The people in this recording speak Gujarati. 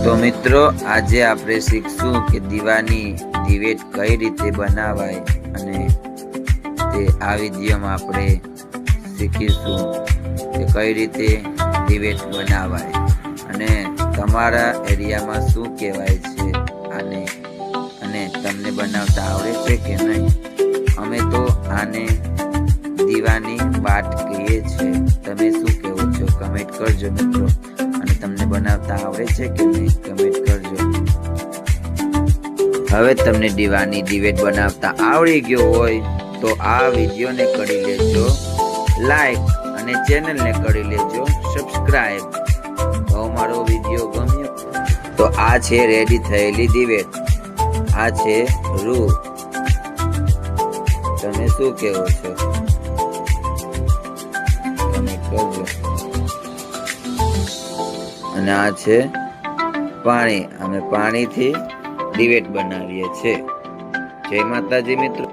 તો મિત્રો આજે આપણે શીખશું કે દીવાની દિવેટ કઈ રીતે બનાવાય અને તે આ વિડીયોમાં આપણે શીખીશું કે કઈ રીતે દિવેટ બનાવાય અને તમારા એરિયામાં શું કહેવાય છે આને અને તમને બનાવતા આવડે છે કે નહીં। અમે તો આને દીવાની બાટ કહીએ છીએ। તમે શું કહો છો કમેન્ટ કરજો મિત્રો। અને તમને બનાવતા આવડે છે કે નહીં કમેન્ટ કરજો। હવે તમને દીવાની દિવેટ બનાવતા આવડી ગયો હોય તો આ વિડીયોને કરી લેજો લાઈક અને ચેનલને કરી લેજો સબસ્ક્રાઇબ। તો મારો વિડીયો ગમ્યો તો આ છે રેડી થયેલી દિવેટ, આ છે રૂ। તમે શું કહો છો કમેન્ટ કરજો। અને આ છે પાણી, અમે પાણીથી દિવેટ બનાવીએ છીએ। જય માતાજી મિત્રો।